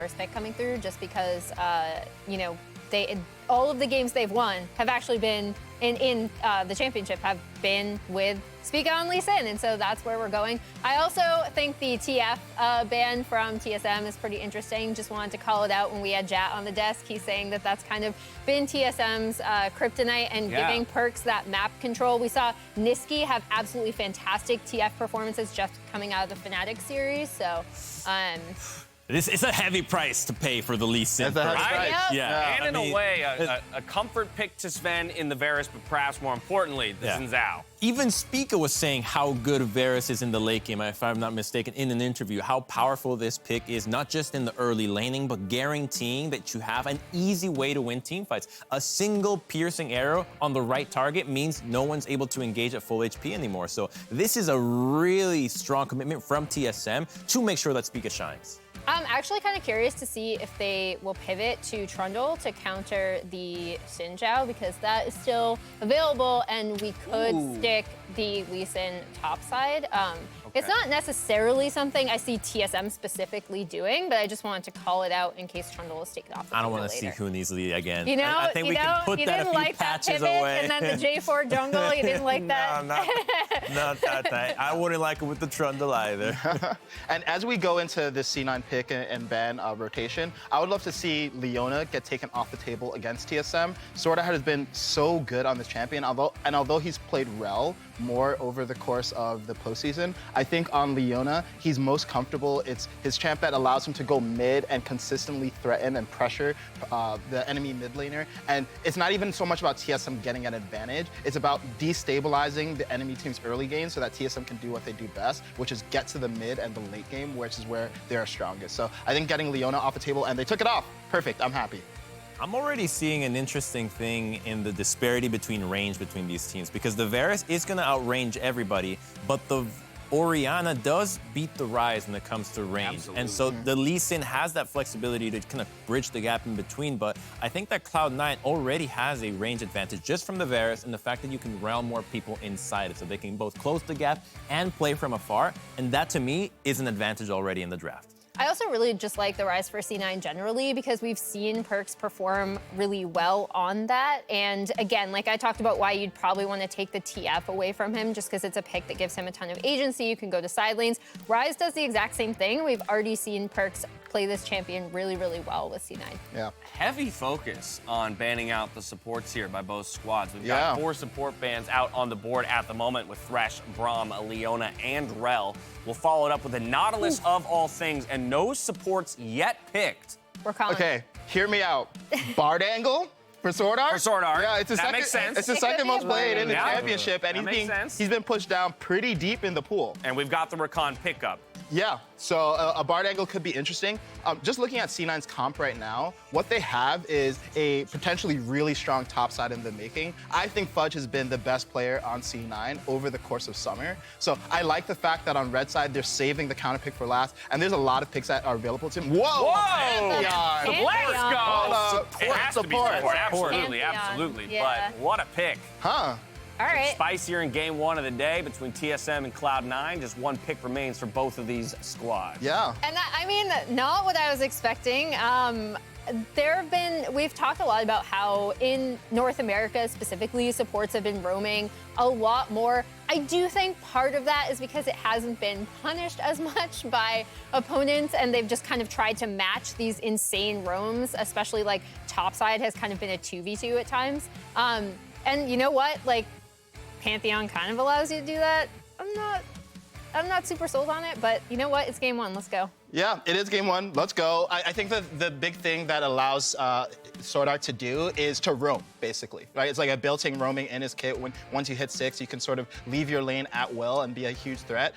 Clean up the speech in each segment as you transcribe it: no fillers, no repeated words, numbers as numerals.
first pick coming through, just because, you know, all of the games they've won have actually been in the championship have been with Spica and Lee Sin, and so that's where we're going. I also think the TF ban from TSM is pretty interesting. Just wanted to call it out when we had Jat on the desk. He's saying that that's kind of been TSM's kryptonite and giving Perkz that map control. We saw Niski have absolutely fantastic TF performances just coming out of the Fnatic series, so... It's a heavy price to pay for the Lee Sin. Right? Yeah. And in a way, a comfort pick to Zven in the Varus, but perhaps more importantly, the Xin Zhao. Even Spica was saying how good Varus is in the late game, if I'm not mistaken, in an interview, how powerful this pick is, not just in the early laning, but guaranteeing that you have an easy way to win team fights. A single piercing arrow on the right target means no one's able to engage at full HP anymore. So this is a really strong commitment from TSM to make sure that Spica shines. I'm actually kind of curious to see if they will pivot to Trundle to counter the Xin Zhao, because that is still available, and we could stick the Lee Sin top side. It's not necessarily something I see TSM specifically doing, but I just wanted to call it out in case Trundle is taken off the I don't want to later. see Huni's lead again. You know, I think we can put that a few like that patches pivot away. and then the J4 jungle, you didn't like that? No, not that. I wouldn't like it with the Trundle either. And as we go into this C9 pick and ban rotation, I would love to see Leona get taken off the table against TSM. SwordArt has been so good on this champion, although he's played Rel more over the course of the postseason, I think on Leona, he's most comfortable. It's his champ that allows him to go mid and consistently threaten and pressure the enemy mid laner. And it's not even so much about TSM getting an advantage. It's about destabilizing the enemy team's early game so that TSM can do what they do best, which is get to the mid and the late game, which is where they are strongest. So I think getting Leona off the table, and they took it off. Perfect, I'm happy. I'm already seeing an interesting thing in the disparity between range between these teams, because the Varus is going to outrange everybody, but the Orianna does beat the Ryze when it comes to range. Absolutely. And so the Lee Sin has that flexibility to kind of bridge the gap in between, but I think that Cloud9 already has a range advantage just from the Varus and the fact that you can realm more people inside it, so they can both close the gap and play from afar, and that to me is an advantage already in the draft. I also really just like the Ryze for C9 generally, because we've seen Perkz perform really well on that. And again, like I talked about why you'd probably want to take the TF away from him, just because it's a pick that gives him a ton of agency. You can go to side lanes. Ryze does the exact same thing. We've already seen Perkz play this champion really, really well with C9. Yeah. Heavy focus on banning out the supports here by both squads. We've got 4 support bans out on the board at the moment with Thresh, Braum, Leona, and Rel. We'll follow it up with a Nautilus of all things, and no supports yet picked. We're calling. Okay, hear me out. Bard angle for SwordArt? For SwordArt. Yeah, it's the second, makes sense. It's the second most played in the championship, and he's been pushed down pretty deep in the pool. And we've got the Rakan pickup. Yeah, so a Bard angle could be interesting. Just looking at C9's comp right now, what they have is a potentially really strong top side in the making. I think Fudge has been the best player on C9 over the course of summer. So I like the fact that on red side, they're saving the counter pick for last, and there's a lot of picks that are available to him. Whoa! Pantheon. Let's go! It has to be support. Absolutely, Pantheon. absolutely. Yeah. But what a pick. Huh. All right. Spicier in game 1 of the day between TSM and Cloud9. Just one pick remains for both of these squads. Yeah. And that, I mean, not what I was expecting. We've talked a lot about how in North America specifically, supports have been roaming a lot more. I do think part of that is because it hasn't been punished as much by opponents, and they've just kind of tried to match these insane roams, especially like topside has kind of been a 2v2 at times. And you know what? Like, Pantheon kind of allows you to do that. I'm not super sold on it, but you know what? It's game 1. Let's go. Yeah, it is game 1. Let's go. I think that the big thing that allows SwordArt to do is to roam, basically, right? It's like a built-in roaming in his kit. Once you hit 6, you can sort of leave your lane at will and be a huge threat.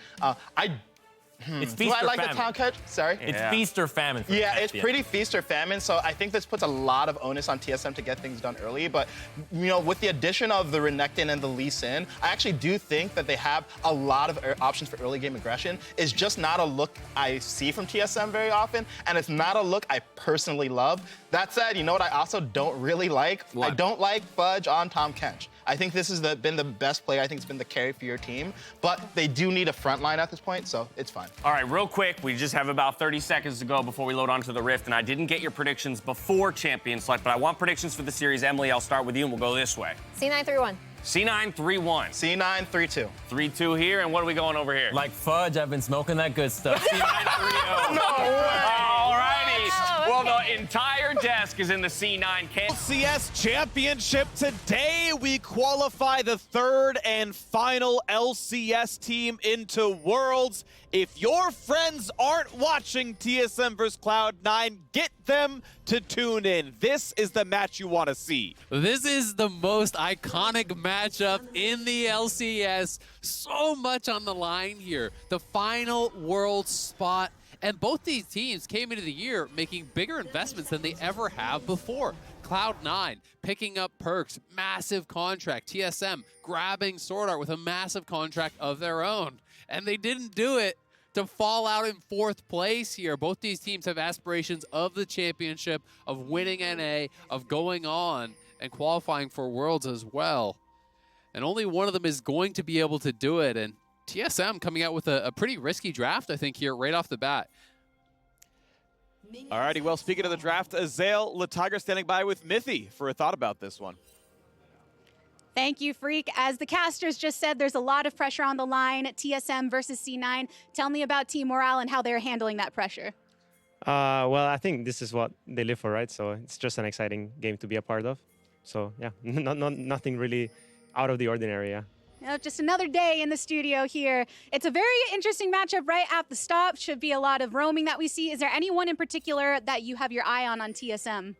It's Do feast I or like famine. the town catch? Sorry? It's feast or famine. For Yeah, the it's Pantheon. pretty feast or famine, so I think this puts a lot of onus on TSM to get things done early, but you know, with the addition of the Renekton and the Lee Sin, I actually do think that they have a lot of options for early game aggression. It's just not a look I see from TSM very often, and it's not a look I personally love. That said, you know what I also don't really like? What? I don't like Fudge on Tahm Kench. I think this has been the best play. I think it's been the carry for your team. But they do need a front line at this point, so it's fine. All right, real quick, we just have about 30 seconds to go before we load onto the Rift, and I didn't get your predictions before Champion Select, but I want predictions for the series. Emily, I'll start with you, and we'll go this way. C9 3-1. C9 3-1. C9 3-2. 3-2 here, and what are we going over here? Like Fudge, I've been smoking that good stuff. C9 3-0. No way! All righty. Oh, Well, okay. the entire desk is in the C9 camp. LCS Championship. Today we qualify the third and final LCS team into Worlds. If your friends aren't watching TSM vs Cloud9, get them to tune in. This is the match you want to see. This is the most iconic matchup in the LCS. So much on the line here. The final world spot. And both these teams came into the year making bigger investments than they ever have before. Cloud9 picking up Perkz, massive contract. TSM grabbing SwordArt with a massive contract of their own. And they didn't do it to fall out in fourth place here. Both these teams have aspirations of the championship, of winning NA, of going on and qualifying for Worlds as well. And only one of them is going to be able to do it. And TSM coming out with a pretty risky draft, I think, here right off the bat. Alrighty, well, speaking of the draft, Azael, Latiger standing by with Mithy for a thought about this one. Thank you, Phreak. As the casters just said, there's a lot of pressure on the line. TSM versus C9. Tell me about team morale and how they're handling that pressure. Well, I think this is what they live for, right? So it's just an exciting game to be a part of. So yeah, nothing really out of the ordinary, yeah. You know, just another day in the studio here. It's a very interesting matchup right at the stop. Should be a lot of roaming that we see. Is there anyone in particular that you have your eye on TSM?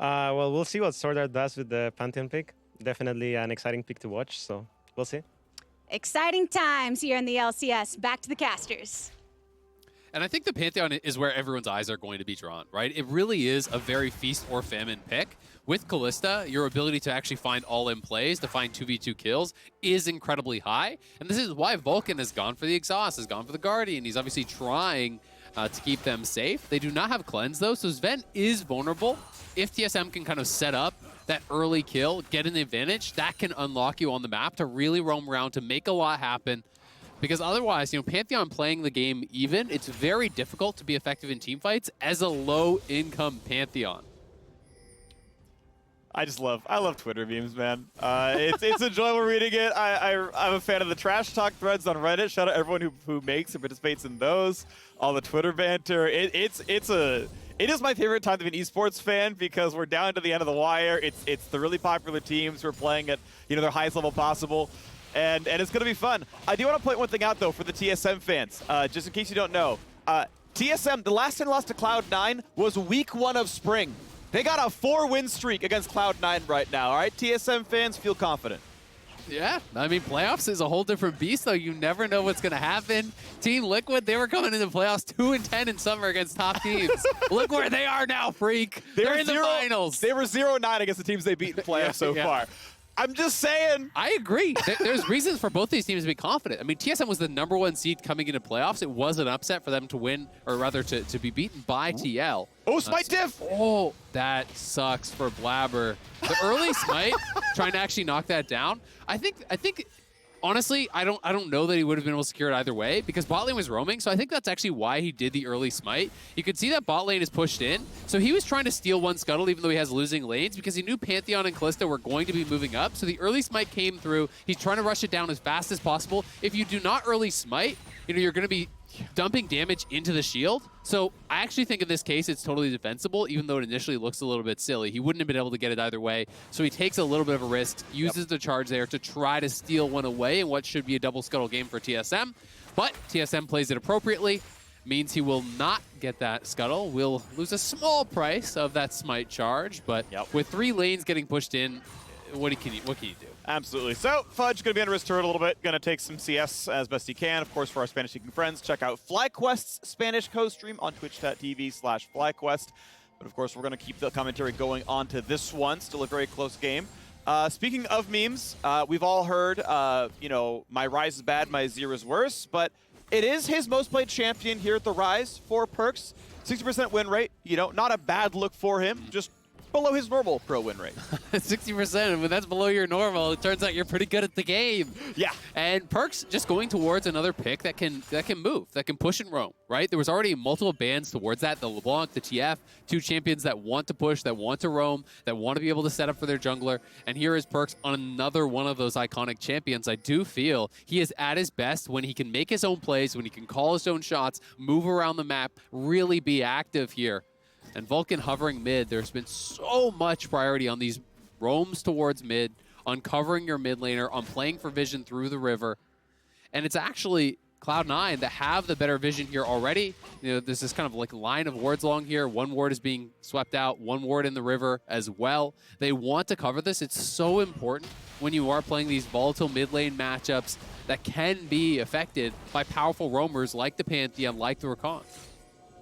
Well, we'll see what SwordArt does with the Pantheon pick. Definitely an exciting pick to watch, so we'll see. Exciting times here in the LCS. Back to the casters. And I think the Pantheon is where everyone's eyes are going to be drawn, right? It really is a very feast or famine pick. With Kalista, your ability to actually find all-in plays, to find 2v2 kills, is incredibly high. And this is why Vulcan has gone for the Exhaust, has gone for the Guardian. He's obviously trying to keep them safe. They do not have cleanse, though, so Zven is vulnerable. If TSM can kind of set up that early kill, get an advantage, that can unlock you on the map to really roam around, to make a lot happen. Because otherwise, you know, Pantheon playing the game even, it's very difficult to be effective in teamfights as a low-income Pantheon. I love Twitter memes, man. It's enjoyable reading it. I'm a fan of the trash talk threads on Reddit. Shout out everyone who makes and participates in those. All the Twitter banter. It is my favorite time to be an esports fan because we're down to the end of the wire. It's the really popular teams who are playing at their highest level possible. And it's going to be fun. I do want to point one thing out, though, for the TSM fans, just in case you don't know. TSM, the last time they lost to Cloud9 was week 1 of spring. They got a 4-win streak against Cloud9 right now, all right? TSM fans, feel confident. Yeah, I mean, playoffs is a whole different beast, though. You never know what's going to happen. Team Liquid, they were coming into playoffs 2-10 in summer against top teams. Look where they are now, Phreak. They're in the finals. They were 0-9 against the teams they beat in playoffs so far. I'm just saying. I agree. There's reasons for both these teams to be confident. I mean, TSM was the #1 seed coming into playoffs. It was an upset for them to win, or rather to be beaten by TL. Oh, smite diff! Oh, that sucks for Blaber. The early smite, trying to actually knock that down. I think. Honestly, I don't know that he would have been able to secure it either way because bot lane was roaming, so I think that's actually why he did the early smite. You could see that bot lane is pushed in, so he was trying to steal one scuttle even though he has losing lanes because he knew Pantheon and Kalista were going to be moving up, so the early smite came through. He's trying to rush it down as fast as possible. If you do not early smite, you're going to be dumping damage into the shield. So I actually think in this case it's totally defensible, even though it initially looks a little bit silly. He wouldn't have been able to get it either way. So he takes a little bit of a risk, uses the charge there to try to steal one away in what should be a double scuttle game for TSM. But TSM plays it appropriately, means he will not get that scuttle. Will lose a small price of that smite charge, but with 3 lanes getting pushed in, what can you do? Absolutely. So, Fudge going to be under his turret a little bit. Going to take some CS as best he can. Of course, for our Spanish-speaking friends, check out FlyQuest's Spanish co-stream on twitch.tv/FlyQuest. But of course, we're going to keep the commentary going on to this one. Still a very close game. Speaking of memes, we've all heard, my Ryze is bad, my Zero is worse. But it is his most played champion here at the Ryze for Perkz. 60% win rate. Not a bad look for him. Just below his normal pro win rate. 60%, when that's below your normal, it turns out you're pretty good at the game. Yeah. And Perkz just going towards another pick that can move, that can push and roam, right? There was already multiple bans towards that, the LeBlanc, the TF, two champions that want to push, that want to roam, that want to be able to set up for their jungler. And here is Perkz on another one of those iconic champions. I do feel he is at his best when he can make his own plays, when he can call his own shots, move around the map, really be active here. And Vulcan hovering mid, there's been so much priority on these roams towards mid, on covering your mid laner, on playing for vision through the river. And it's actually Cloud9 that have the better vision here already. You know, there's this kind of like line of wards along here. One ward is being swept out, one ward in the river as well. They want to cover this. It's so important when you are playing these volatile mid lane matchups that can be affected by powerful roamers like the Pantheon, like the Rakan.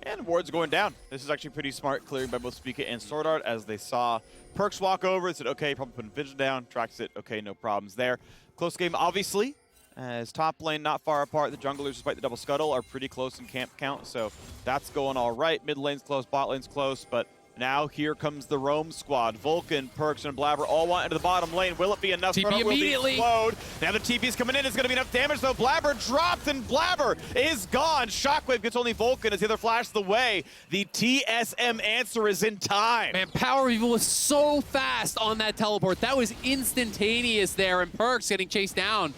And ward's going down. This is actually pretty smart clearing by both Spica and SwordArt as they saw Perkz walk over and said, okay, probably putting vision down, tracks it, okay, no problems there. Close game, obviously, as top lane not far apart. The junglers, despite the double scuttle, are pretty close in camp count, so that's going all right. Mid lane's close, bot lane's close, but now here comes the roam squad. Vulcan, Perkz, and Blaber all want into the bottom lane. Will it be enough? TP immediately. Now the TP's coming in. It's going to be enough damage, though. Blaber dropped, and Blaber is gone. Shockwave gets only Vulcan as the other flashes the way. The TSM answer is in time. Man, PowerOfEvil was so fast on that teleport. That was instantaneous there, and Perkz getting chased down.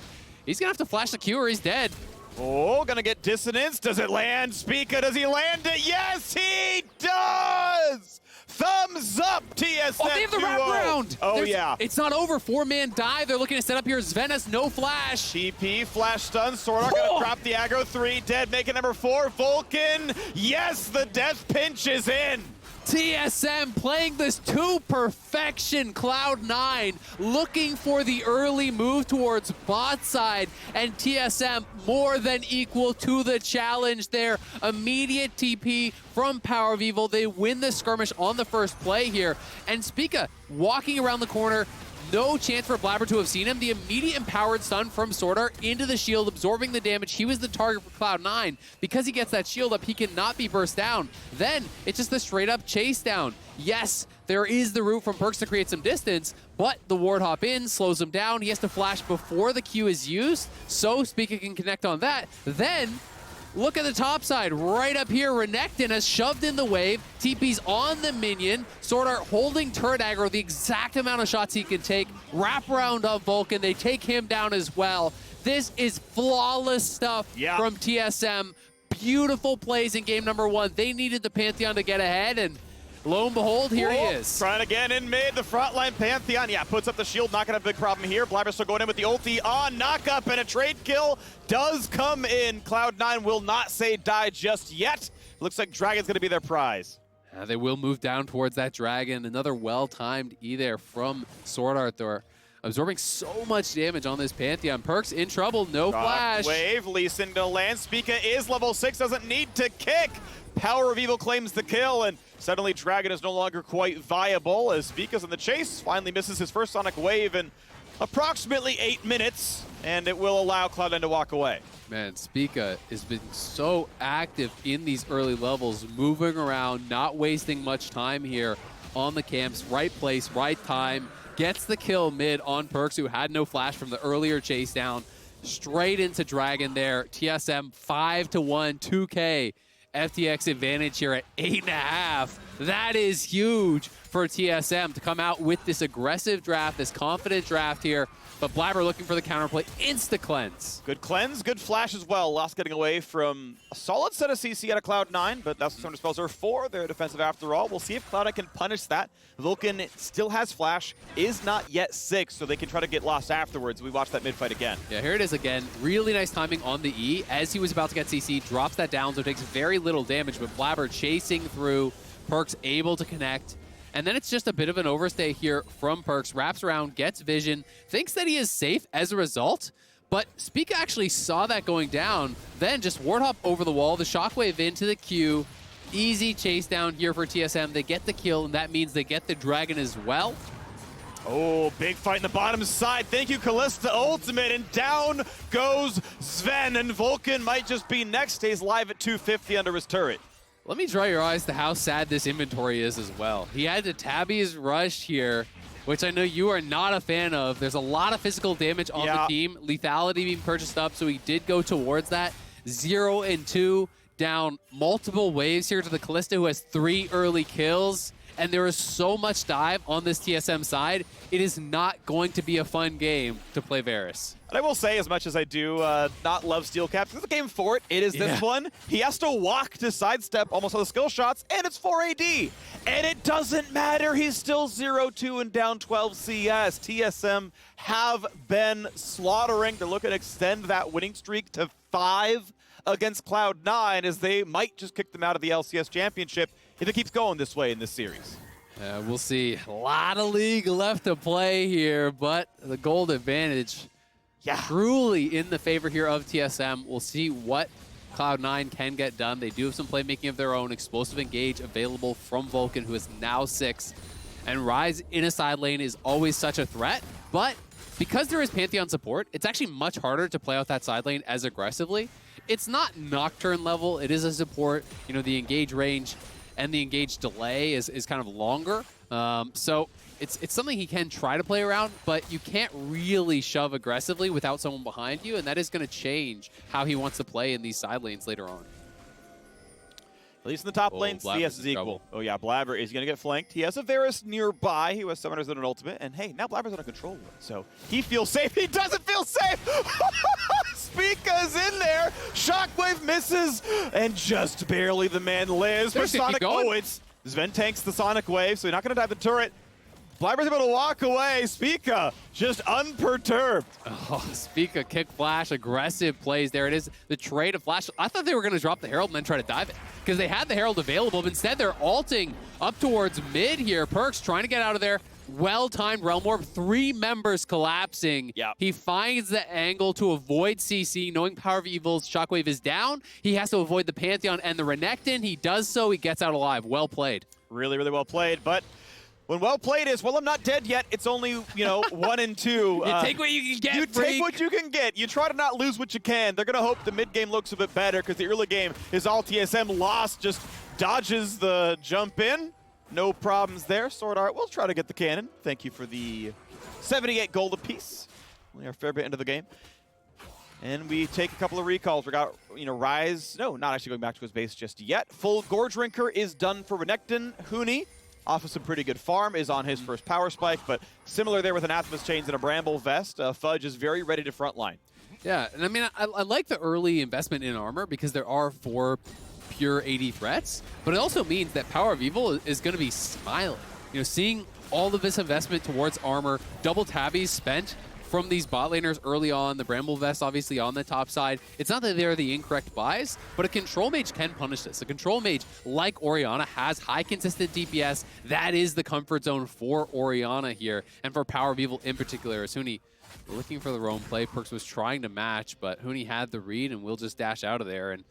He's going to have to flash the Q or he's dead. Oh, gonna get dissonance. Does it land? Spica, does he land it? Yes, he does! Thumbs up, TSM. Oh, they have the wraparound. Oh, yeah. It's not over. 4-man die. They're looking to set up here. Zven has no flash. TP, flash stun. SwordArt gonna drop the aggro. 3 dead, making number 4. Vulcan. Yes, the death pinch is in. TSM playing this to perfection. Cloud9 looking for the early move towards bot side, and TSM more than equal to the challenge there. Immediate TP from PowerOfEvil. They win the skirmish on the first play here, and Spica walking around the corner. No chance for Blaber to have seen him. The immediate empowered stun from SwordArt into the shield, absorbing the damage. He was the target for Cloud9. Because he gets that shield up, he cannot be burst down. Then it's just the straight up chase down. Yes, there is the route from Perkz to create some distance, but the ward hop in slows him down. He has to flash before the Q is used, so Spica can connect on that. Then look at the top side, right up here, Renekton has shoved in the wave, TP's on the minion, SwordArt holding turret aggro, the exact amount of shots he can take, wrap around on Vulcan, they take him down as well. This is flawless stuff from TSM. Beautiful plays in game number 1. They needed the Pantheon to get ahead, and lo and behold, here he is. Trying again in mid, the frontline Pantheon. Yeah, puts up the shield, not gonna have a big problem here. Blaber still going in with the ulti on, knock up, and a trade kill does come in. Cloud9 will not say die just yet. Looks like Dragon's gonna be their prize. They will move down towards that Dragon. Another well-timed E there from SwordArt. They're absorbing so much damage on this Pantheon. Perkz in trouble, no flash. Wave, Lee Sin to land. Spica is level 6, doesn't need to kick. PowerOfEvil claims the kill, and suddenly Dragon is no longer quite viable as Spica's in the chase. Finally misses his first Sonic Wave in approximately 8 minutes, and it will allow Cloud9 to walk away. Man, Spica has been so active in these early levels, moving around, not wasting much time here on the camps. Right place, right time. Gets the kill mid on Perkz, who had no flash from the earlier chase down. Straight into Dragon there. TSM 5-1, 2K. FTX advantage here at 8.5. That is huge for TSM to come out with this aggressive draft, this confident draft here. But Blaber looking for the counterplay. Insta-cleanse. Good cleanse, good flash as well. Lost getting away from a solid set of CC out of Cloud9, but that's what Summoner Spells are for. They're defensive after all. We'll see if Cloud9 can punish that. Vulcan still has flash, is not yet 6, so they can try to get lost afterwards. We watch that mid-fight again. Yeah, here it is again. Really nice timing on the E. As he was about to get CC, drops that down, so it takes very little damage, but Blaber chasing through. Perkz able to connect. And then it's just a bit of an overstay here from Perkz. Wraps around, gets vision, thinks that he is safe as a result. But Spica actually saw that going down, then just ward hop over the wall, the shockwave into the Q. Easy chase down here for TSM. They get the kill, and that means they get the Dragon as well. Oh, big fight in the bottom side. Thank you, Kalista ultimate, and down goes Zven, and Vulcan might just be next. Stays live at 250 under his turret. Let me draw your eyes to how sad this inventory is as well. He had to tabby his rush here, which I know you are not a fan of. There's a lot of physical damage on the team. Lethality being purchased up, so he did go towards that. 0 and 2, down multiple waves here to the Kalista, who has 3 early kills. And there is so much dive on this TSM side. It is not going to be a fun game to play Varus. And I will say, as much as I do not love steel caps, this is a game for it. It is this one. He has to walk to sidestep almost all the skill shots, and it's 4 AD. And it doesn't matter. He's still 0-2 and down 12 CS. TSM have been slaughtering. They're looking to extend that winning streak to 5 against Cloud9, as they might just kick them out of the LCS championship if it keeps going this way in this series. We'll see. A lot of league left to play here, but the gold advantage truly in the favor here of TSM. We'll see what Cloud9 can get done. They do have some playmaking of their own. Explosive engage available from Vulcan, who is now 6. And Ryze in a side lane is always such a threat, but because there is Pantheon support, it's actually much harder to play out that side lane as aggressively. It's not Nocturne level. It is a support. You know, the engage range and the engage delay is kind of longer. So it's something he can try to play around, but you can't really shove aggressively without someone behind you, and that is going to change how he wants to play in these side lanes later on. At least in the top lane, CS is equal. Oh yeah, Blaber is going to get flanked. He has a Varus nearby. He was summoners in an ultimate, and hey, now Blaber's on a control win, so he feels safe. He doesn't feel safe! Spica is in there. Shockwave misses, and just barely the man lives. For Sonic, it's Zven tanks the Sonic Wave, so he's not going to dive the turret. Blaber's able to walk away. Spica just unperturbed. Oh, Spica kick flash, aggressive plays. There it is, the trade of flash. I thought they were going to drop the Herald and then try to dive it because they had the Herald available, but instead they're ulting up towards mid here. Perkz trying to get out of there. Well-timed Realm Orb, 3 members collapsing. He finds the angle to avoid CC, knowing PowerOfEvil's Shockwave is down. He has to avoid the Pantheon and the Renekton. He does so, he gets out alive. Well played. Really, really well played, but when well played is, well, I'm not dead yet. It's only, 1 and 2. You take what you can get, You Phreak. take what you can get. You try to not lose what you can. They're going to hope the mid-game looks a bit better because the early game is all TSM lost. Just dodges the jump in. No problems there. SwordArt will try to get the cannon. Thank you for the 78 gold apiece. Only a fair bit into the game. And we take a couple of recalls. We got, Ryze. No, not actually going back to his base just yet. Full Gorge Rinker is done for Renekton. Huni, off of some pretty good farm, is on his first power spike. But similar there with Anathema's Chains and a Bramble Vest. Fudge is very ready to frontline. Yeah, and I mean, I like the early investment in armor because there are 4 pure AD threats, but it also means that PowerOfEvil is going to be smiling. Seeing all of this investment towards armor, double tabbies spent from these bot laners early on, the Bramble Vest obviously on the top side. It's not that they're the incorrect buys, but a control mage can punish this. A control mage like Orianna has high consistent DPS. That is the comfort zone for Orianna here, and for PowerOfEvil in particular. As Huni looking for the roam play, Perkz was trying to match, but Huni had the read and will just dash out of there. And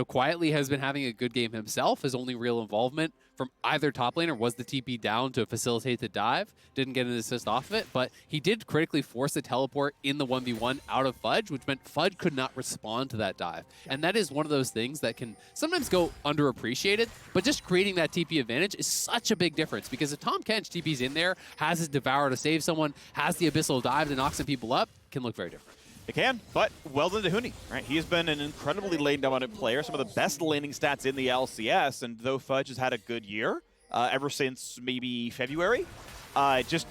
quietly has been having a good game himself. His only real involvement from either top laner was the TP down to facilitate the dive. Didn't get an assist off of it, but he did critically force the teleport in the 1v1 out of Fudge, which meant Fudge could not respond to that dive. And that is one of those things that can sometimes go underappreciated, but just creating that TP advantage is such a big difference, because if Tahm Kench TP's in there, has his Devour to save someone, has the Abyssal dive to knock some people up, can look very different. It can, but well done to Huni, right? He has been an incredibly lane-dominant player, some of the best laning stats in the LCS, and though Fudge has had a good year ever since maybe February, just,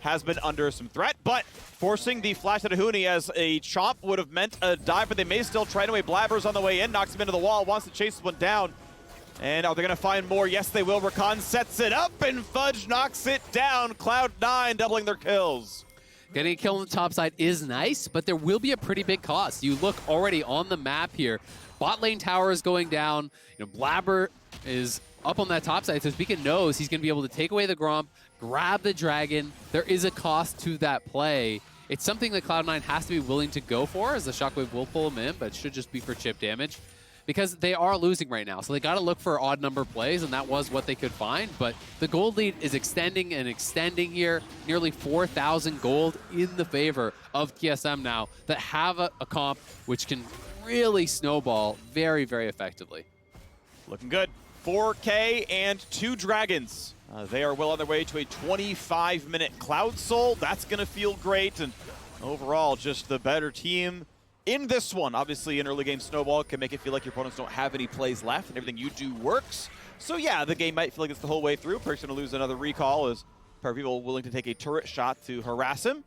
has been under some threat, but forcing the flash out of Huni as a chomp would have meant a dive, but they may still try anyway. Blaber's on the way in, knocks him into the wall, wants to chase this one down. And are they going to find more? Yes, they will. Rakan sets it up, and Fudge knocks it down. Cloud9 doubling their kills. Getting a kill on the top side is nice, but there will be a pretty big cost. You look already on the map here. Bot lane tower is going down. Blaber is up on that top side, so Spica knows he's going to be able to take away the Gromp, grab the Dragon. There is a cost to that play. It's something that Cloud9 has to be willing to go for, as the Shockwave will pull him in, but it should just be for chip damage, because they are losing right now. So they got to look for odd number plays, and that was what they could find. But the gold lead is extending and extending here. Nearly 4,000 gold in the favor of TSM now, that have a comp which can really snowball very, very effectively. Looking good. 4K and 2 Dragons. They are well on their way to a 25-minute Cloud Soul. That's going to feel great. And overall, just the better team in this one. Obviously, an early game snowball can make it feel like your opponents don't have any plays left and everything you do works. So yeah, the game might feel like it's the whole way through. Perkz going to lose another recall as PowerOfEvil willing to take a turret shot to harass him.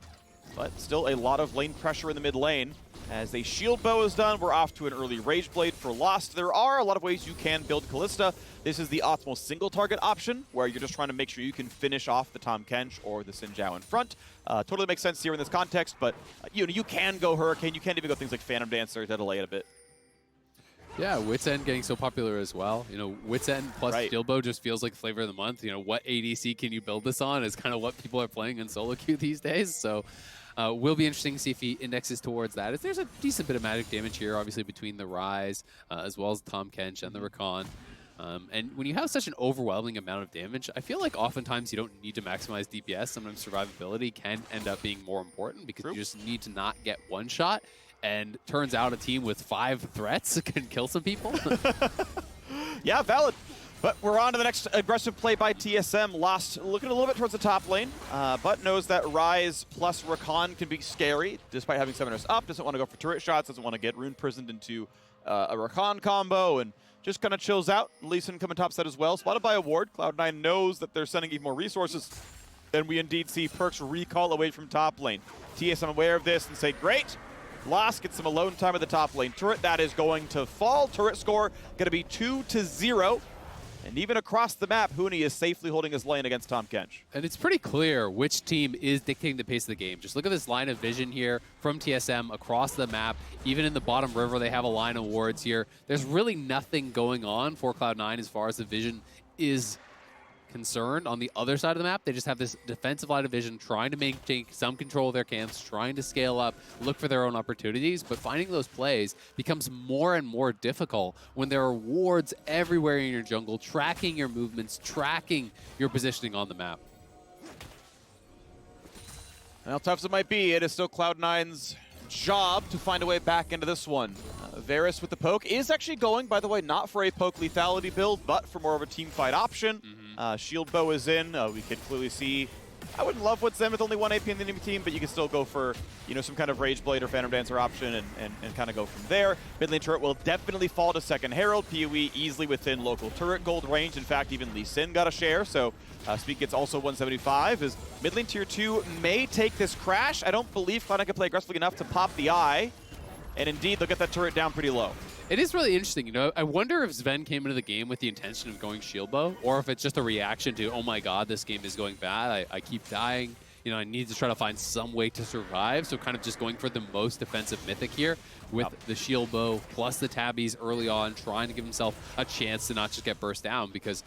But still a lot of lane pressure in the mid lane. As a shield bow is done, we're off to an early Rage Blade for Lost. There are a lot of ways you can build Kalista. This is the optimal single target option, where you're just trying to make sure you can finish off the Tahm Kench or the Xin Zhao in front. Totally makes sense here in this context, but you can go Hurricane. You can't even go things like Phantom Dancer to delay it a bit. Yeah, Wit's End getting so popular as well. Wit's End plus Shield Bow just feels like flavor of the month. What ADC can you build this on is kind of what people are playing in solo queue these days. So will be interesting to see if he indexes towards that. There's a decent bit of magic damage here, obviously, between the Ryze, as well as Tahm Kench and the Rakan. And when you have such an overwhelming amount of damage, I feel like oftentimes you don't need to maximize DPS. Sometimes survivability can end up being more important because you just need to not get one shot. And turns out a team with 5 threats can kill some people. Yeah, valid. But we're on to the next aggressive play by TSM. Lost looking a little bit towards the top lane, but knows that Ryze plus Rakan can be scary, despite having Summoners up. Doesn't want to go for turret shots, doesn't want to get Rune Prisoned into a Rakan combo, and just kind of chills out. Lee Sin coming top set as well. Spotted by a ward. Cloud9 knows that they're sending even more resources. Then we indeed see Perkz recall away from top lane. TSM aware of this and say, great. Lost gets some alone time at the top lane turret. That is going to fall. Turret score going to be 2-0. And even across the map, Huni is safely holding his lane against Tahm Kench. And it's pretty clear which team is dictating the pace of the game. Just look at this line of vision here from TSM across the map. Even in the bottom river, they have a line of wards here. There's really nothing going on for Cloud9 as far as the vision is concerned. On the other side of the map, they just have this defensive line of vision, trying to maintain some control of their camps, trying to scale up, look for their own opportunities, but finding those plays becomes more and more difficult when there are wards everywhere in your jungle, tracking your movements, tracking your positioning on the map. And how tough as it might be, it is still Cloud9's job to find a way back into this one. Varus with the poke is actually going, by the way, not for a poke lethality build, but for more of a team fight option. Shield bow is in. We can clearly see. I wouldn't love what's in with only 1 AP in the enemy team, but you can still go for some kind of Rage Blade or Phantom Dancer option and kind of go from there. Mid lane turret will definitely fall to second Herald. PoE easily within local turret gold range. In fact, even Lee Sin got a share, so Spica gets also 175. As mid lane tier 2 may take this crash. I don't believe Cloud9 can play aggressively enough to pop the eye. And indeed, they'll get that turret down pretty low. It is really interesting, I wonder if Zven came into the game with the intention of going shield bow, or if it's just a reaction to, oh my god, this game is going bad, I keep dying, I need to try to find some way to survive, so kind of just going for the most defensive mythic here with the shield bow plus the tabbies early on, trying to give himself a chance to not just get burst down, because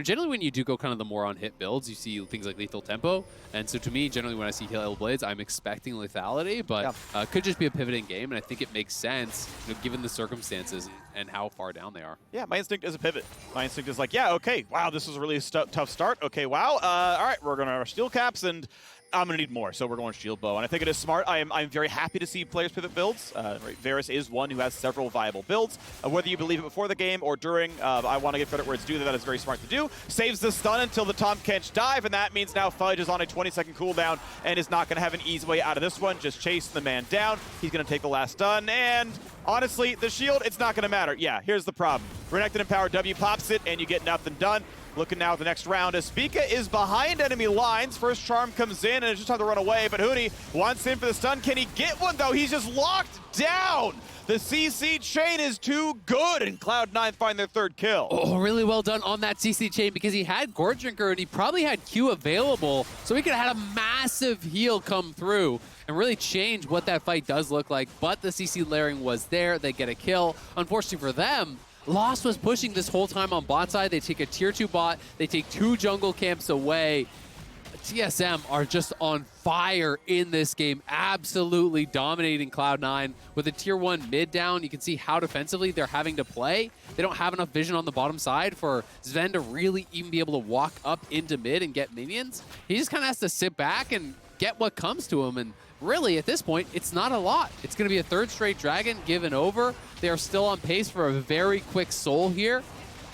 generally when you do go kind of the more on-hit builds, you see things like lethal tempo. And so to me, generally when I see Hail Blades, I'm expecting lethality, but could just be a pivoting game. And I think it makes sense, given the circumstances and how far down they are. Yeah, my instinct is a pivot. My instinct is like, yeah, okay, wow, this was a really tough start. Okay, wow, all right, we're going to steel caps and I'm going to need more, so we're going shield bow. And I think it is smart. I'm very happy to see players pivot builds. Varus is one who has several viable builds. Whether you believe it before the game or during, I want to give credit where it's due. That is very smart to do. Saves the stun until the Tahm Kench dive, and that means now Fudge is on a 20-second cooldown and is not going to have an easy way out of this one. Just chasing the man down. He's going to take the last stun, and honestly, the shield, it's not going to matter. Yeah, here's the problem. Renekton and Power W pops it, and you get nothing done. Looking now at the next round as Spica is behind enemy lines. First charm comes in and it's just time to run away, but Huni wants in for the stun. Can he get one though? He's just locked down. The CC chain is too good, and Cloud9 find their 3rd kill. Oh, really well done on that CC chain, because he had Gore Drinker and he probably had Q available, so he could have had a massive heal come through and really change what that fight does look like. But the CC layering was there. They get a kill. Unfortunately for them, Lost was pushing this whole time on bot side. They take a tier 2 bot. They take 2 jungle camps away. TSM are just on fire in this game, absolutely dominating Cloud9 with a tier 1 mid down. You can see how defensively they're having to play. They don't have enough vision on the bottom side for Zven to really even be able to walk up into mid and get minions. He just kind of has to sit back and get what comes to him, and really, at this point, it's not a lot. It's going to be a 3rd straight dragon given over. They are still on pace for a very quick soul here.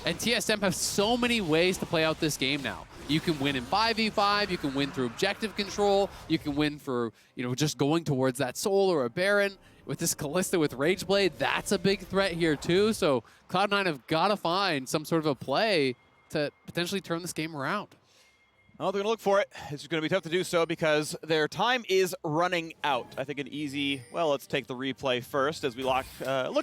And TSM have so many ways to play out this game now. You can win in 5v5, you can win through objective control, you can win for, just going towards that Soul or a Baron. With this Kalista with Rageblade, that's a big threat here too. So Cloud9 have got to find some sort of a play to potentially turn this game around. Well, they're going to look for it. It's just going to be tough to do so because their time is running out. I think an easy, well, let's take the replay first as we look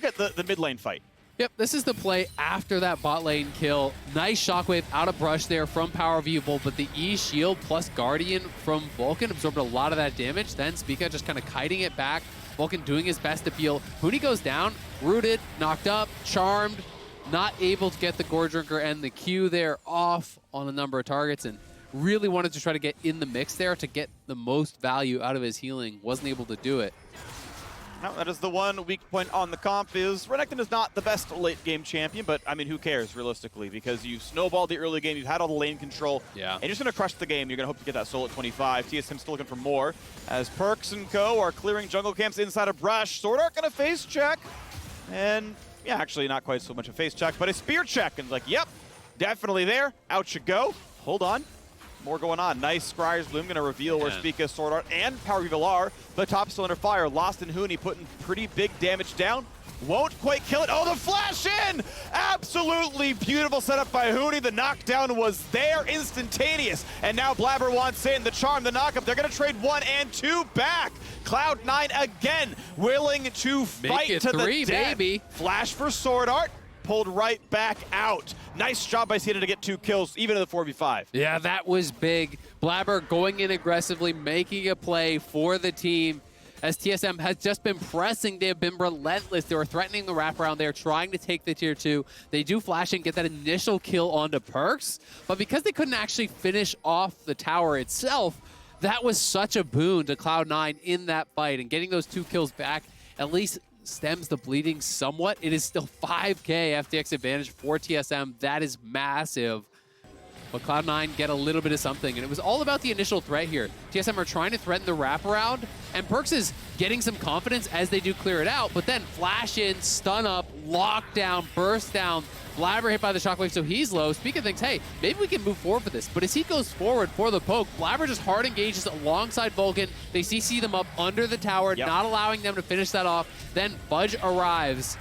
at the mid lane fight. Yep, this is the play after that bot lane kill. Nice shockwave out of brush there from PowerOfEvil, but the E shield plus Guardian from Vulcan absorbed a lot of that damage. Then Spica just kind of kiting it back. Vulcan doing his best to peel. Huni goes down, rooted, knocked up, charmed, not able to get the Gore Drinker and the Q there off on a number of targets, and really wanted to try to get in the mix there to get the most value out of his healing. Wasn't able to do it. No, that is the one weak point on the comp is Renekton is not the best late game champion, but I mean, who cares realistically? Because you snowballed the early game, you've had all the lane control, and you're just going to crush the game. You're going to hope to get that soul at 25. TSM still looking for more as Perkz and co are clearing jungle camps inside of brush. SwordArt going to face check, and yeah, actually not quite so much a face check, but a spear check, and like, yep, definitely there. Out you go. Hold on. More going on. Nice Scryer's Bloom going to reveal where Spica, SwordArt, and PowerOfEvil are. The top still under fire. Lost and Huni putting pretty big damage down. Won't quite kill it. Oh, the flash in! Absolutely beautiful setup by Huni. The knockdown was there, instantaneous. And now Blaber wants in. The charm, the knockup. They're going to trade 1 and 2 back. Cloud9 again, willing to fight to the death. Baby. Flash for SwordArt. Pulled right back out. Nice job by Cena to get 2 kills, even in the 4v5. Yeah, that was big. Blaber going in aggressively, making a play for the team. As TSM has just been pressing, they have been relentless. They were threatening the wraparound there, trying to take the tier 2. They do flash and get that initial kill onto Perkz, but because they couldn't actually finish off the tower itself, that was such a boon to Cloud9 in that fight, and getting those 2 kills back at least stems the bleeding somewhat. It is still 5k FTX advantage for TSM. That is massive. But Cloud9 get a little bit of something, and it was all about the initial threat here. TSM are trying to threaten the wraparound, and Perkz is getting some confidence as they do clear it out, but then flash in, stun up, lockdown, burst down. Blaber hit by the shockwave, so he's low. Spica thinks, hey, maybe we can move forward for this. But as he goes forward for the poke, Blaber just hard engages alongside Vulcan. They CC them up under the tower, not allowing them to finish that off. Then Fudge arrives,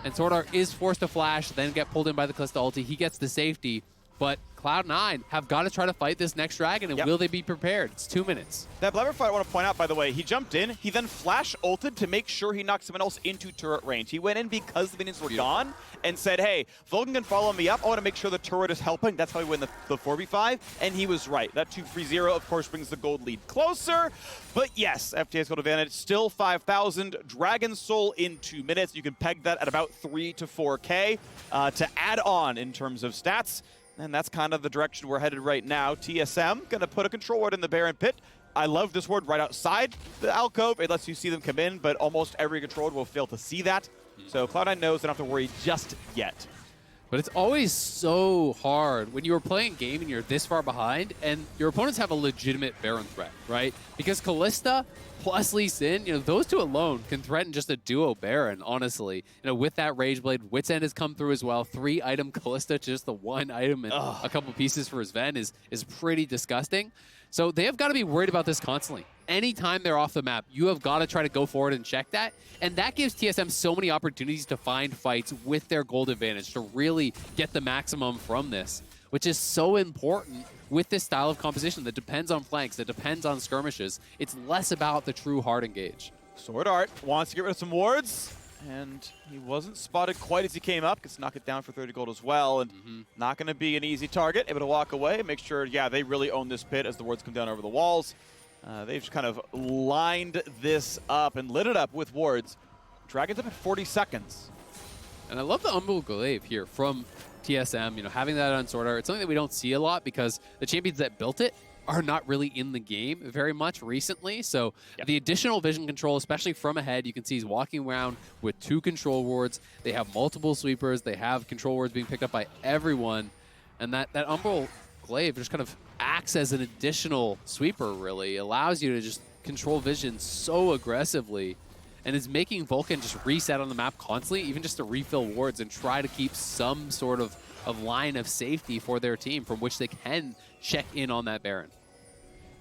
and SwordArt is forced to flash, then get pulled in by the Kalista ulti. He gets the safety, but Cloud9 have got to try to fight this next dragon, and will they be prepared? It's 2 minutes. That Blaber fight, I want to point out, by the way, he jumped in, he then flash ulted to make sure he knocked someone else into turret range. He went in because the minions were gone and said, hey, Vulcan can follow me up. I want to make sure the turret is helping. That's how he win the 4v5, and he was right. That 2-3-0, of course, brings the gold lead closer. But yes, FTX gold advantage, still 5,000. Dragon Soul in 2 minutes. You can peg that at about 3 to 4k to add on in terms of stats. And that's kind of the direction we're headed right now. TSM going to put a control ward in the Baron pit. I love this ward right outside the alcove. It lets you see them come in, but almost every control ward will fail to see that. So Cloud9 knows they don't have to worry just yet. But it's always so hard when you're playing a game and you're this far behind and your opponents have a legitimate Baron threat, right? Because Kalista plus Lee Sin, those two alone can threaten just a duo Baron, honestly. With that Rageblade, Wit's End has come through as well. 3-item Kalista to just the 1 item and a couple pieces for Zven is pretty disgusting. So they have got to be worried about this constantly. Anytime they're off the map, you have got to try to go forward and check that. And that gives TSM so many opportunities to find fights with their gold advantage to really get the maximum from this, which is so important with this style of composition that depends on flanks, that depends on skirmishes. It's less about the true hard engage. SwordArt wants to get rid of some wards, and he wasn't spotted quite as he came up. Gets to knock it down for 30 gold as well, and not going to be an easy target. Able to walk away, make sure, they really own this pit as the wards come down over the walls. They've just kind of lined this up and lit it up with wards. Dragon's up at 40 seconds. And I love the Umbral Glaive here from TSM, having that on SwordArt. It's something that we don't see a lot because the champions that built it are not really in the game very much recently. So the additional vision control, especially from ahead, you can see he's walking around with 2 control wards. They have multiple sweepers. They have control wards being picked up by everyone. And that Umbral Glaive just kind of acts as an additional sweeper, really. Allows you to just control vision so aggressively. And is making Vulcan just reset on the map constantly, even just to refill wards and try to keep some sort of of line of safety for their team from which they can check in on that Baron.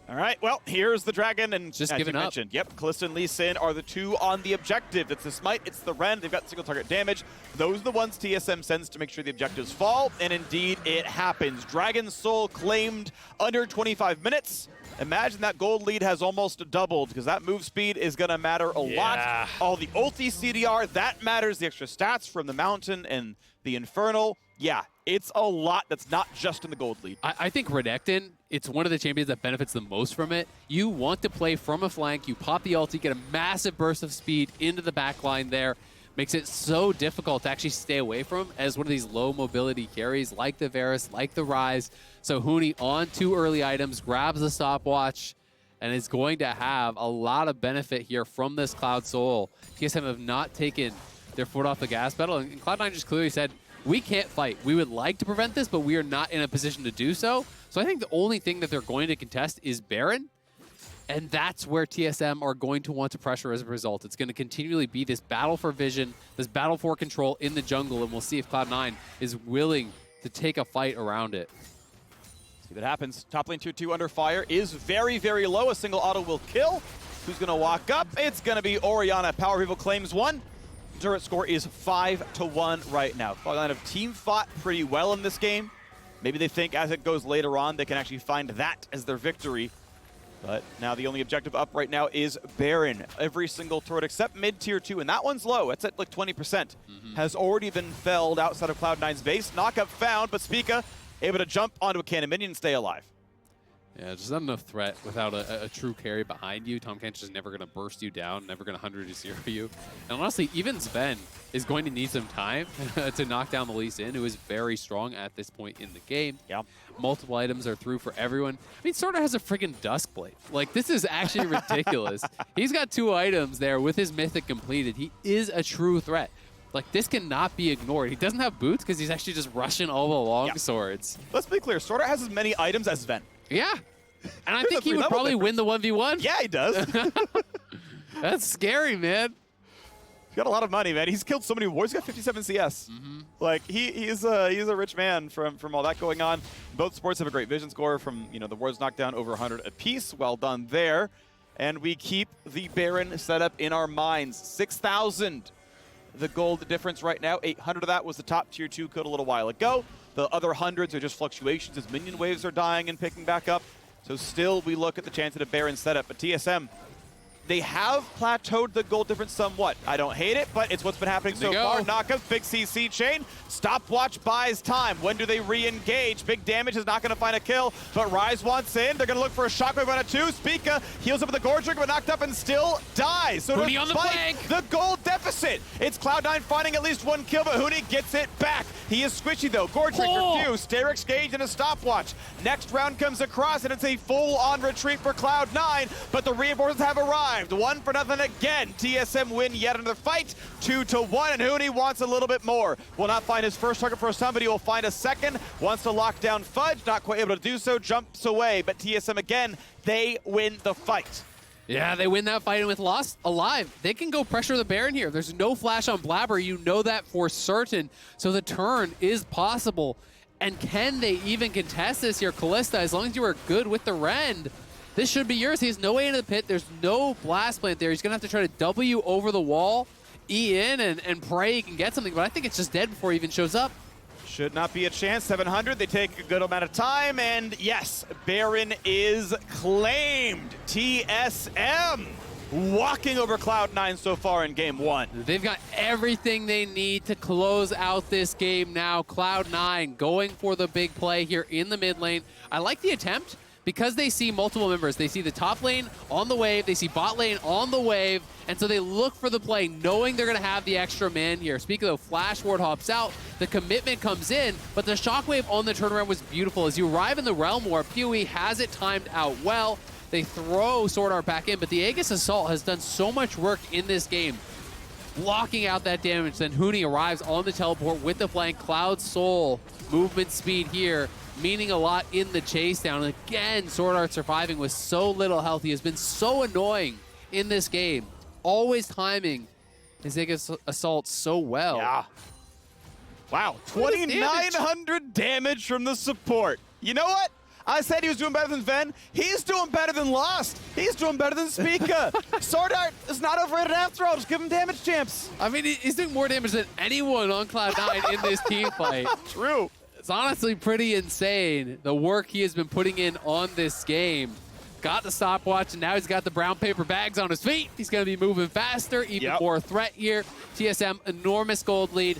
All right, well, here's the Dragon, and just as giving you up. mentioned, yep, Kalista and Lee Sin are the two on the objective. It's the Smite, it's the Ren, they've got single target damage. Those are the ones TSM sends to make sure the objectives fall, and indeed it happens. Dragon's Soul claimed under 25 minutes. Imagine that gold lead has almost doubled, because that move speed is going to matter a lot. All the ulti CDR, that matters. The extra stats from the Mountain and the Infernal. Yeah, it's a lot that's not just in the gold lead. I think Renekton, it's one of the champions that benefits the most from it. You want to play from a flank, you pop the ulti, get a massive burst of speed into the back line there. Makes it so difficult to actually stay away from as one of these low mobility carries like the Varus, like the Ryze. So Huni on 2 early items, grabs the stopwatch, and is going to have a lot of benefit here from this Cloud Soul. TSM have not taken their foot off the gas pedal, and Cloud9 just clearly said, we can't fight. We would like to prevent this, but we are not in a position to do so. So I think the only thing that they're going to contest is Baron. And that's where TSM are going to want to pressure as a result. It's going to continually be this battle for vision, this battle for control in the jungle, and we'll see if Cloud9 is willing to take a fight around it. See what happens. Top lane tier 2 under fire is very, very low. A single auto will kill. Who's going to walk up? It's going to be Orianna. PowerOfEvil claims 1. Turret score is 5-1 right now. Cloud9 have team fought pretty well in this game. Maybe they think as it goes later on, they can actually find that as their victory. But now the only objective up right now is Baron. Every single turret except mid tier 2, and that one's low. It's at like 20%. Has already been felled outside of Cloud9's base. Knockup found, but Spica able to jump onto a cannon minion and stay alive. Yeah, just not enough threat without a true carry behind you. Tahm Kench is never going to burst you down, never going to 100-0 you. And honestly, even Zven is going to need some time to knock down the Lee Sin, who is very strong at this point in the game. Yeah. Multiple items are through for everyone. I mean, SwordArt has a freaking Duskblade. Like, this is actually ridiculous. He's got 2 items there with his Mythic completed. He is a true threat. Like, this cannot be ignored. He doesn't have boots because he's actually just rushing all the long swords. Let's be clear, SwordArt has as many items as Zven. Yeah. And I think he would probably win the 1v1. Yeah, he does. That's scary, man. He's got a lot of money, man. He's killed so many wars. He's got 57 CS. Like, he's a rich man from all that going on. Both sports have a great vision score from, you know, the wards knocked down over 100 apiece. Well done there. And we keep the Baron set up in our minds. 6,000. The gold difference right now. 800 of that was the top tier 2 code a little while ago. The other hundreds are just fluctuations as minion waves are dying and picking back up. So still, we look at the chance at a Baron setup. But TSM, they have plateaued the gold difference somewhat. I don't hate it, but it's what's been happening so far. Knockup, big CC chain. Stopwatch buys time. When do they re-engage? Big damage is not going to find a kill, but Ryze wants in. They're going to look for a shockwave on a 2. Spica heals up with a Gore Trigger, but knocked up and still dies. So Huni on the flank. The gold deficit. It's Cloud9 finding at least 1 kill, but Huni gets it back. He is squishy though. Gore Trigger fuse, Sterix Gauge, and a stopwatch. Next round comes across, and it's a full-on retreat for Cloud9, but the reinforcements have arrived. 1-0 again. TSM win yet another fight. 2-1, and Huni wants a little bit more. Will not find his first target for somebody. Will find a second. Wants to lock down Fudge. Not quite able to do so. Jumps away, but TSM again, they win the fight. Yeah, they win that fight, and with Lost alive, they can go pressure the Baron here. There's no flash on Blaber. You know that for certain. So the turn is possible. And can they even contest this here? Kalista, as long as you are good with the Rend, this should be yours. He has no way into the pit. There's no blast plant there. He's going to have to try to W over the wall, E in, and pray he can get something. But I think it's just dead before he even shows up. Should not be a chance. 700. They take a good amount of time. And yes, Baron is claimed. TSM walking over Cloud9 so far in game 1. They've got everything they need to close out this game now. Cloud9 going for the big play here in the mid lane. I like the attempt because they see multiple members. They see the top lane on the wave, they see bot lane on the wave, and so they look for the play, knowing they're going to have the extra man here. Speaking of, Flash Ward hops out, the commitment comes in, but the shockwave on the turnaround was beautiful. As you arrive in the Realm War, PoE has it timed out well. They throw SwordArt back in, but the Aegis Assault has done so much work in this game, blocking out that damage. Then Huni arrives on the teleport with the flank. Cloud Soul movement speed here, meaning a lot in the chase down. And again, SwordArt surviving with so little health. He has been so annoying in this game, always timing his Aegis Assault so well. Yeah. Wow, What is damage? 2,900 damage from the support. You know what? I said he was doing better than Zven. He's doing better than Lost. He's doing better than Spica. SwordArt is not overrated after all. Just give him damage, champs. I mean, he's doing more damage than anyone on Cloud9 in this team fight. True. It's honestly pretty insane, the work he has been putting in on this game. Got the stopwatch, and now he's got the brown paper bags on his feet. He's going to be moving faster, even more threat here. TSM, enormous gold lead,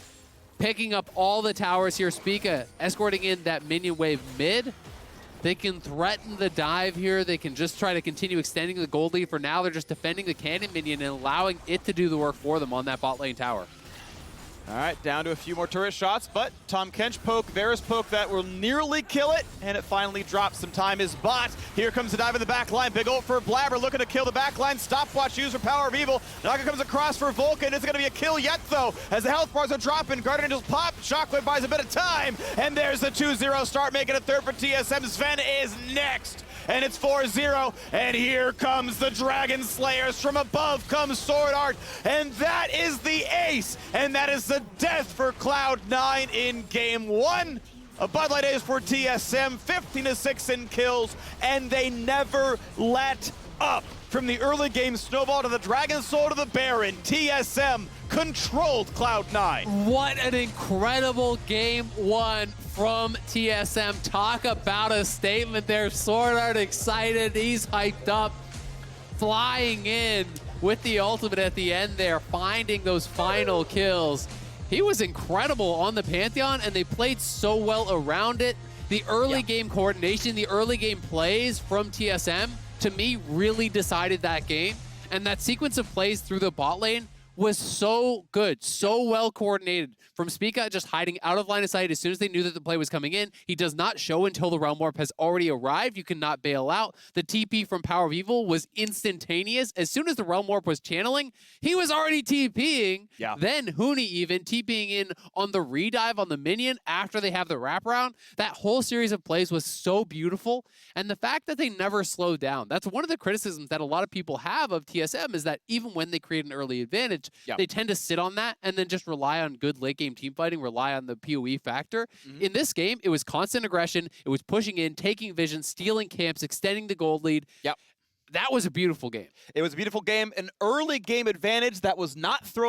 picking up all the towers here. Spica escorting in that minion wave mid. They can threaten the dive here. They can just try to continue extending the gold lead. For now, they're just defending the cannon minion and allowing it to do the work for them on that bot lane tower. All right, down to a few more turret shots, but Tahm Kench poke, Varus poke, that will nearly kill it, and it finally drops. Some time is bought. Here comes the dive in the back line. Big ult for Blaber, looking to kill the back line. Stopwatch used for PowerOfEvil. Naga comes across for Vulcan. It's going to be a kill yet, though, as the health bars are dropping. Guardian just pop. Shockwave buys a bit of time, and there's the 2-0 start, making a third for TSM. Zven is next. And it's 4-0, and here comes the Dragon Slayers. From above comes SwordArt, and that is the ace, and that is the death for Cloud9 in game one. A Bud Light ace for TSM, 15-6 in kills, and they never let up. From the early game snowball to the Dragon Soul to the Baron, TSM controlled Cloud9. What an incredible game one from TSM. Talk about a statement there. SwordArt excited, he's hyped up, flying in with the ultimate at the end there, finding those final kills. He was incredible on the Pantheon, and they played so well around it. The early game coordination, the early game plays from TSM, to me, really decided that game. And that sequence of plays through the bot lane was so good, so well coordinated. From Spica just hiding out of line of sight as soon as they knew that the play was coming in. He does not show until the Realm Warp has already arrived. You cannot bail out. The TP from PowerOfEvil was instantaneous. As soon as the Realm Warp was channeling, he was already TPing. Yeah. Then Huni even TPing in on the redive on the minion after they have the wraparound. That whole series of plays was so beautiful. And the fact that they never slowed down, that's one of the criticisms that a lot of people have of TSM, is that even when they create an early advantage, they tend to sit on that and then just rely on good late game team fighting, rely on the PoE factor. In this game, it was constant aggression. It was pushing in, taking vision, stealing camps, extending the gold lead. That was a beautiful game. It was a beautiful game, an early game advantage that was not thrown